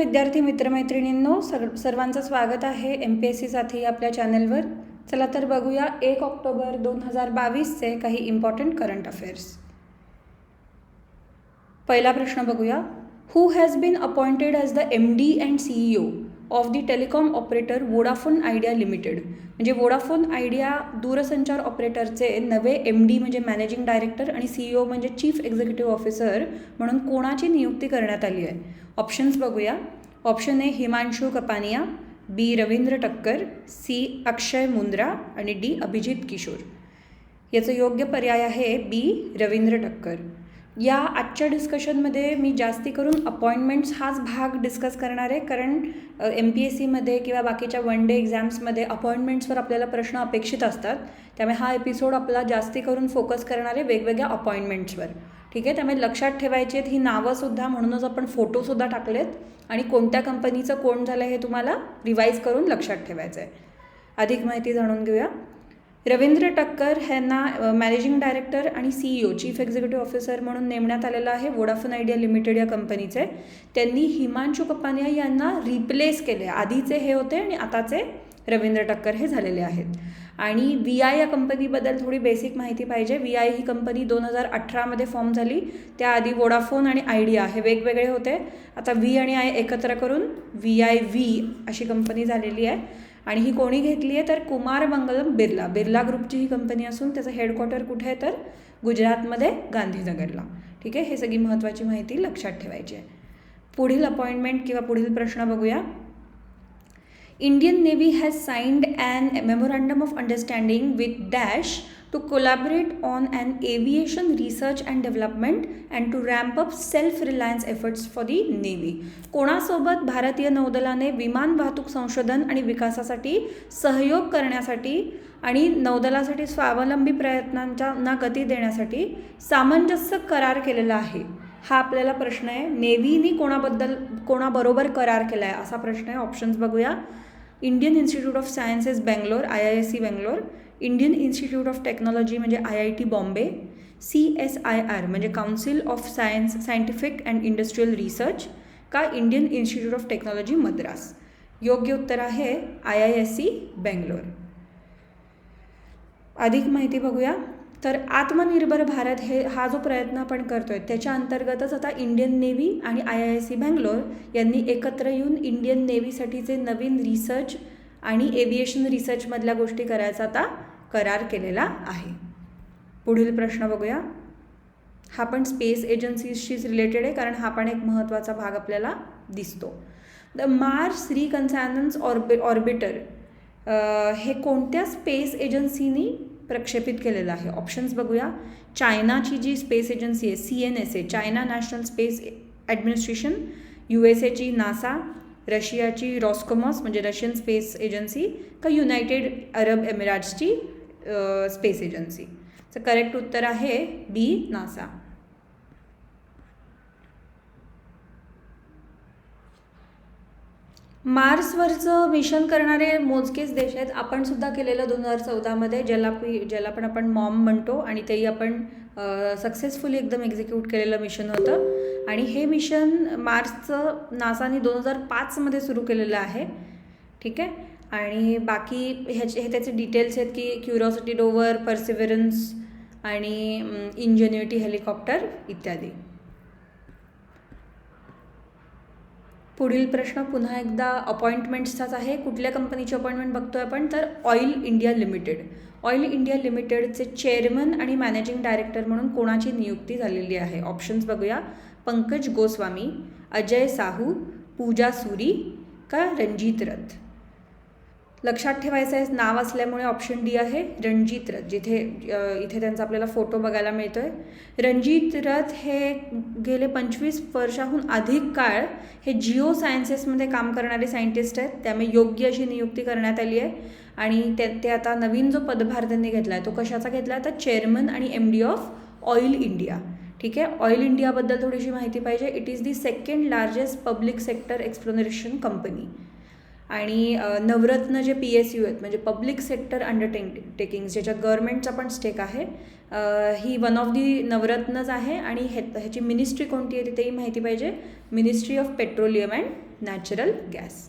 विद्यार्थी मित्रमैत्रिणींनो, सर्वांचं स्वागत आहे MPSC साथी आपल्या चॅनलवर. चला तर बघूया 1 ऑक्टोबर 2022चे काही इम्पॉर्टंट करंट अफेअर्स. पहिला प्रश्न बघूया. Who has been appointed as the MD and CEO of the telecom operator Vodafone idea limited. म्हणजे वोडाफोन आयडिया दूरसंचार ऑपरेटरचे नवे MD म्हणजे मॅनेजिंग डायरेक्टर आणि CEO म्हणजे चीफ एक्झिक्युटिव्ह ऑफिसर म्हणून कोणाची नियुक्ती करण्यात आली आहे? ऑप्शन्स बघूया. Option A Himanshu कपानिया, B Ravindra टक्कर, C अक्षय मुंद्रा आणि D अभिजित किशोर. याचं योग्य पर्याय आहे B रवींद्र टक्कर. या आजच्या डिस्कशनमध्ये मी जास्ती करून अपॉइंटमेंट्स हाच भाग डिस्कस करणार आहे, कारण MPSCमध्ये किंवा बाकीच्या वन डे एक्झाम्समध्ये अपॉइंटमेंट्सवर आपल्याला प्रश्न अपेक्षित असतात. त्यामुळे हा एपिसोड आपला जास्ती करून फोकस करणार आहे वेगवेगळ्या अपॉइंटमेंट्सवर. ठीक आहे, त्यामुळे लक्षात ठेवायची आहेत ही नावंसुद्धा, म्हणूनच आपण फोटोसुद्धा टाकलेत आणि कोणत्या कंपनीचं कोण झालं हे तुम्हाला रिवाईज करून लक्षात ठेवायचं आहे. अधिक माहिती जाणून घेऊया. रवींद्र टक्कर ह्यांना मॅनेजिंग डायरेक्टर आणि CEO चीफ एक्झिक्युटिव्ह ऑफिसर म्हणून नेमण्यात आलेलं आहे वोडाफोन आयडिया लिमिटेड या कंपनीचे. त्यांनी हिमांशू कपानिया यांना रिप्लेस केले. आधीचे हे होते आणि आताचे रवींद्र टक्कर हे झालेले आहेत. आणि VI या कंपनीबद्दल थोडी बेसिक माहिती पाहिजे. VI ही कंपनी 2018मध्ये फॉर्म झाली. त्याआधी वोडाफोन आणि आयडिया हे वेगवेगळे होते. आता V आणि I एकत्र करून VIV अशी कंपनी झालेली आहे. आणि ही कोणी घेतली आहे तर कुमार मंगलम बिर्ला ग्रुपची ही कंपनी असून त्याचं हेडक्वार्टर कुठे आहे तर गुजरातमध्ये गांधीनगरला. ठीक आहे, हे सगळी महत्त्वाची माहिती लक्षात ठेवायची आहे. पुढील अपॉइंटमेंट किंवा पुढील प्रश्न बघूया. Indian Navy has signed an memorandum of understanding with Dash to collaborate on an aviation research and development and to ramp up self-reliance efforts for the Navy. कोणासोबत भारतीय नौदलाने विमान वाहतूक संशोधन आणि विकासासाठी सहयोग करण्यासाठी आणि नौदलासाठी स्वावलंबी प्रयत्नांना गती देण्यासाठी सामंजस्य करार केलेला आहे? हा आपल्याला प्रश्न आहे. नेव्हीनी कोणाबरोबर करार केला आहे असा प्रश्न आहे. ऑप्शन्स बघूया. Indian Institute of Sciences Bangalore IISc Bangalore, Indian Institute of Technology म्हणजे IIT बॉम्बे, CSIR म्हणजे council of scientific and industrial research का Indian Institute of Technology Madras. योग्य उत्तर आहे IISc बेंगलोर. अधिक माहिती बघूया. तर आत्मनिर्भर भारत हा जो प्रयत्न आपण करतोय त्याच्या अंतर्गतच आता इंडियन नेव्ही आणि IISc बेंगलोर यांनी एकत्र येऊन इंडियन नेव्हीसाठीचे नवीन रिसर्च आणि एव्हिएशन रिसर्चमधल्या गोष्टी करायचा आता करार केलेला आहे. पुढील प्रश्न बघूया. हा पण स्पेस एजन्सीशीच रिलेटेड आहे, कारण हा पण एक महत्त्वाचा भाग आपल्याला दिसतो. द मार्स रिकन्सॅनन्स ऑर्बिटर हे कोणत्या स्पेस एजन्सीनी प्रक्षेपित केलेलं आहे? ऑप्शन्स बघूया. चायनाची जी स्पेस एजन्सी आहे CNSA China National Space Administration, USAची NASA, रशियाची रॉस्कोमॉस म्हणजे रशियन स्पेस एजन्सी का युनायटेड अरब एमिराट्सची स्पेस एजन्सी. तर करेक्ट उत्तर आहे B NASA. मार्सवरचं मिशन करणारे मोजकेच देश आहेत. आपण सुद्धा केलेलं 2014मध्ये, ज्याला पण आपण मॉम म्हणतो, आणि तेही आपण सक्सेसफुली एकदम एक्झिक्यूट केलेलं मिशन होतं. आणि हे मिशन मार्सचं नासाने 2005मध्ये सुरू केलेलं आहे. ठीक आहे, आणि बाकी हे त्याचे डिटेल्स आहेत की क्युरिओसिटी रोवर, परसिव्हरन्स आणि इंजेन्युइटी हेलिकॉप्टर इत्यादी. पुढील प्रश्न पुन्हा एकदा अपॉइंटमेंट्सचाच आहे. कुठल्या कंपनीची अपॉइंटमेंट बघतोय आपण तर oil India limited. Oil India लिमिटेडचे चेअरमन आणि मॅनेजिंग डायरेक्टर म्हणून कोणाची नियुक्ती झालेली आहे? ऑप्शन्स बघूया. पंकज गोस्वामी, अजय साहू, पूजा सुरी का रणजित रथ. लक्षात ठेवायचं आहे नाव असल्यामुळे ऑप्शन D आहे रणजित रथ, इथे त्यांचा आपल्याला फोटो बघायला मिळतो आहे. रणजित रथ हे गेले 25 वर्षाहून अधिक काळ हे जिओ सायन्सेसमध्ये काम करणारे सायंटिस्ट आहेत. त्यामुळे योग्य अशी नियुक्ती करण्यात आली आहे. आणि ते आता नवीन जो पदभार त्यांनी घेतला आहे तो कशाचा घेतला आहे तर चेअरमन आणि MD ऑफ ऑइल इंडिया. ठीक आहे, ऑइल इंडियाबद्दल थोडीशी माहिती पाहिजे. It is the second largest public sector exploration company. आणि नवरत्न जे PSU आहेत म्हणजे पब्लिक सेक्टर अंडरटेकिंग्स, ज्याच्यात गव्हर्नमेंटचा पण स्टेक आहे, ही वन ऑफ दी नवरत्नच आहे. आणि ह्याची मिनिस्ट्री कोणती आहे तेही माहिती पाहिजे. Ministry of petroleum and natural gas,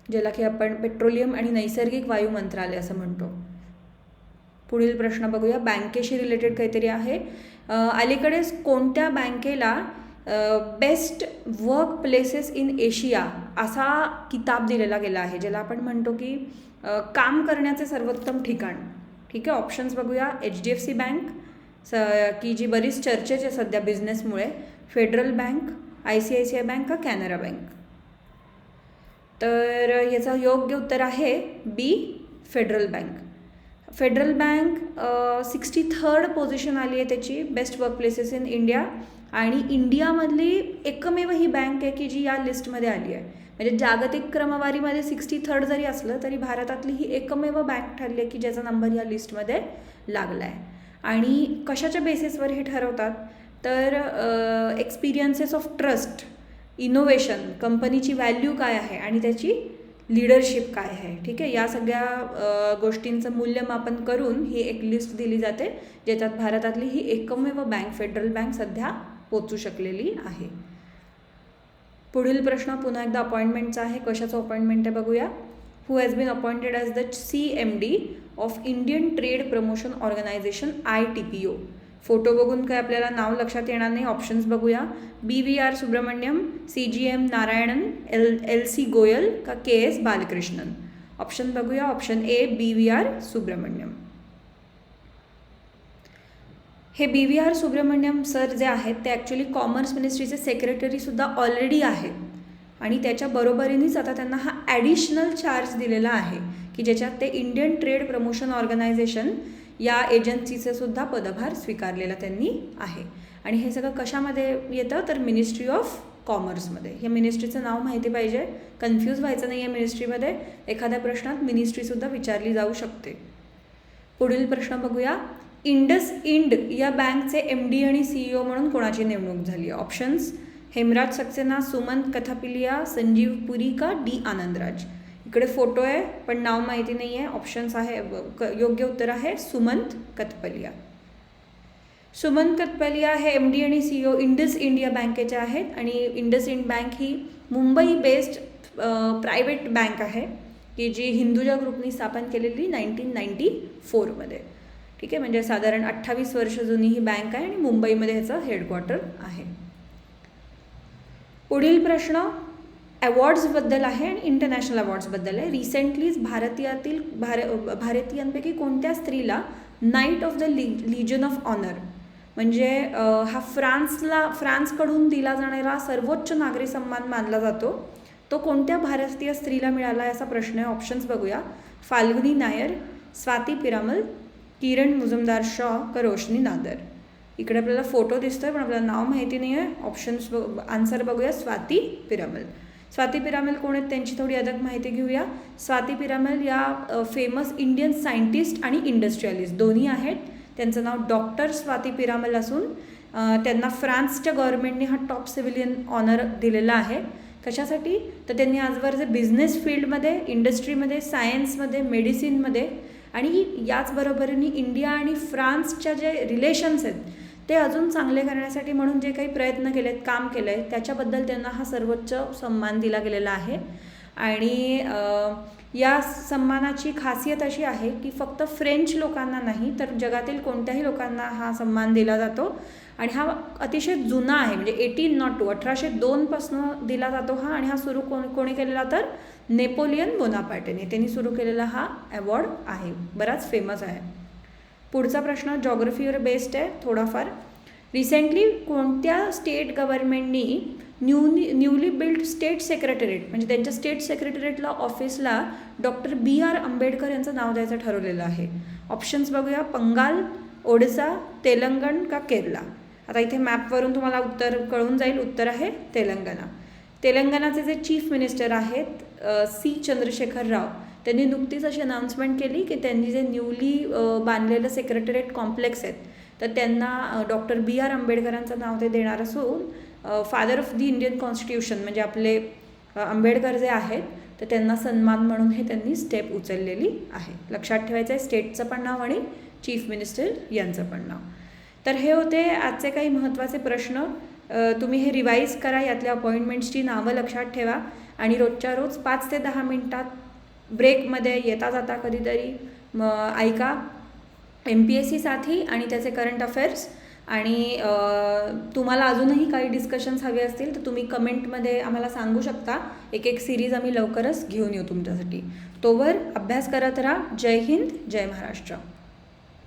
ज्याला की आपण पेट्रोलियम आणि नैसर्गिक वायू मंत्रालय असं म्हणतो. पुढील प्रश्न बघूया, बँकेशी रिलेटेड काहीतरी आहे. अलीकडेच कोणत्या बँकेला best work places in Asia असा किताब दिलेला गेला आहे, ज्याला आपण म्हणतो की काम करण्याचे सर्वोत्तम ठिकाण. ठीक आहे, ऑप्शन्स बघूया. HDFC बँक की जी बरीच चर्चेची आहे सध्या बिझनेसमुळे, फेडरल बँक, ICICI बँक का कॅनरा बँक. तर याचं योग्य उत्तर आहे B, Federal Bank. Federal Bank 63rd position आली आहे त्याची best work places in India, आणि इंडियामधली एकमेव ही बँक आहे की जी या लिस्टमध्ये आली आहे. म्हणजे जागतिक क्रमवारीमध्ये 63rd जरी असलं तरी भारतातली ही एकमेव बँक ठरली आहे की ज्याचा नंबर या लिस्टमध्ये लागला आहे. आणि कशाच्या बेसिसवर हे ठरवतात तर एक्सपिरियन्सेस ऑफ ट्रस्ट, इनोव्हेशन, कंपनीची व्हॅल्यू काय आहे आणि त्याची लीडरशिप काय आहे. ठीक आहे, या सगळ्या गोष्टींचं मूल्यमापन करून ही एक लिस्ट दिली जाते, ज्याच्यात भारतातली ही एकमेव बँक फेडरल बँक सध्या पोचू शकलेली आहे. पुढील प्रश्न पुन्हा एकदा अपॉइंटमेंटचा आहे. कशाचं अपॉइंटमेंट आहे बघूया. Who has been appointed as the CMD of Indian trade promotion organisation ITPO. Photo बघून काय आपल्याला नाव लक्षात येणार नाही. ऑप्शन्स बघूया. BVR Subramaniam, CGM Narayanan, LC Goyal का KS बालकृष्णन. ऑप्शन बघूया. Option A BVR Subrahmanyam. हे BVR सुब्रमण्यम सर जे आहेत ते ॲक्च्युली कॉमर्स मिनिस्ट्रीचे सेक्रेटरीसुद्धा ऑलरेडी आहेत, आणि त्याच्या बरोबरीनेच आता त्यांना हा ॲडिशनल चार्ज दिलेला आहे की ज्याच्यात ते इंडियन ट्रेड प्रमोशन ऑर्गनायझेशन या एजन्सीचं सुद्धा पदभार स्वीकारलेला त्यांनी आहे. आणि हे सगळं कशामध्ये येतं तर मिनिस्ट्री ऑफ कॉमर्समध्ये. या मिनिस्ट्रीचं नाव माहिती पाहिजे, कन्फ्यूज व्हायचं नाही आहे मिनिस्ट्रीमध्ये. एखाद्या प्रश्नात मिनिस्ट्रीसुद्धा विचारली जाऊ शकते. पुढील प्रश्न बघूया. इंडस इंड या बँकचे MD आणि CEO म्हणून कोणाची नेमणूक झाली. ऑप्शन्स हेमराज सक्सेना, सुमंत कथापिलिया, संजीव पुरी का D आनंदराज. इकडे फोटो आहे पण नाव माहिती नाही आहे. ऑप्शन्स आहे, योग्य उत्तर आहे सुमंत कथपलिया. सुमंत कथपलिया हे MD आणि CEO इंडस इंड या बँकेचे आहेत, आणि इंडस इंड बँक ही मुंबई बेस्ड प्रायव्हेट बँक आहे की जी हिंदुजा ग्रुपनी स्थापन केलेली 1994मध्ये. ठीक आहे, म्हणजे साधारण 28 वर्ष जुनी ही बँक आहे आणि मुंबईमध्ये ह्याचं हेडक्वार्टर आहे. पुढील प्रश्न अवॉर्ड्सबद्दल आहे आणि इंटरनॅशनल अवॉर्ड्सबद्दल आहे. रिसेंटलीच भारतीयांपैकी कोणत्या स्त्रीला knight of the legion of honour, म्हणजे हा फ्रान्सकडून दिला जाणारा सर्वोच्च नागरी सन्मान मानला जातो, तो कोणत्या भारतीय स्त्रीला मिळाला याचा प्रश्न आहे. ऑप्शन्स बघूया. फाल्गुनी नायर, स्वाती पिरामल, किरण मुजुमदार शॉ का रोशनी नादर. इकडे आपल्याला फोटो दिसतोय पण आपल्याला नाव माहिती नाही आहे. ऑप्शन्स आन्सर बघूया. स्वाती पिरामल. स्वाती पिरामल कोण आहेत त्यांची थोडी अधिक माहिती घेऊया. स्वाती पिरामल या फेमस इंडियन सायंटिस्ट आणि इंडस्ट्रियलिस्ट दोन्ही आहेत. त्यांचं नाव डॉक्टर स्वाती पिरामल असून त्यांना फ्रान्सच्या गव्हर्नमेंटने हा टॉप सिव्हिलियन ऑनर दिलेला आहे. कशासाठी तर त्यांनी आजवर जे बिझनेस फील्डमध्ये, इंडस्ट्रीमध्ये, सायन्समध्ये, मेडिसिनमध्ये आणि याचबरोबरीने इंडिया आणि फ्रान्सच्या जे रिलेशन्स आहेत ते अजून चांगले करण्यासाठी म्हणून जे काही प्रयत्न केलेत, काम केलं आहे, त्याच्याबद्दल त्यांना हा सर्वोच्च सन्मान दिला गेलेला आहे. आणि या सन्मानाची खासियत अशी आहे की फक्त फ्रेंच लोकांना नाही तर जगातील कोणत्याही लोकांना हा सन्मान दिला जातो. आणि हा अतिशय जुना आहे, म्हणजे 1802 पासून दिला जातो हा. आणि हा सुरू कोणी केलेला तर नेपोलियन बोनापार्टेने त्यांनी सुरू केलेला हा अवॉर्ड आहे. बराच फेमस आहे. पुढचा प्रश्न जॉग्रफीवर बेस्ड आहे थोडाफार. रिसेंटली कोणत्या स्टेट गव्हर्नमेंटनी न्यूली बिल्ड स्टेट सेक्रेटरीएट, म्हणजे त्यांच्या स्टेट सेक्रेटरीएटला ऑफिसला डॉक्टर BR आंबेडकर यांचं नाव द्यायचं ठरवलेलं आहे. ऑप्शन्स बघूया. बंगाल, ओडिसा, तेलंगण का केरला. आता इथे मॅपवरून तुम्हाला उत्तर कळून जाईल. उत्तर आहे तेलंगणा. तेलंगणाचे जे चीफ मिनिस्टर आहेत C चंद्रशेखर राव, त्यांनी नुकतीच अशी अनाउन्समेंट केली की त्यांनी जे न्यूली बांधलेलं सेक्रेटरीएट कॉम्प्लेक्स आहेत तर त्यांना डॉक्टर BR आंबेडकरांचं नाव ते देणार असून father of the Indian constitution म्हणजे आपले आंबेडकर जे आहेत तर त्यांना सन्मान म्हणून हे त्यांनी स्टेप उचललेली आहे. लक्षात ठेवायचं आहे स्टेटचं पण नाव आणि चीफ मिनिस्टर यांचं पण नाव. तर हे होते आजचे काही महत्त्वाचे प्रश्न. तुम्ही हे रिवाईज करा, यातल्या अपॉइंटमेंट्सची नावं लक्षात ठेवा आणि रोजच्या रोज 5 ते 10 मिनटात ब्रेकमध्ये येता जाता कधीतरी ऐका MPSC साथी आणि त्याचे करंट अफेअर्स. आणि तुम्हाला अजूनही काही डिस्कशन्स हवे असतील तर तुम्ही कमेंटमध्ये आम्हाला सांगू शकता. एक सिरीज आम्ही लवकरच घेऊन येऊ तुमच्यासाठी. तोवर अभ्यास करत राहा. जय हिंद, जय महाराष्ट्र.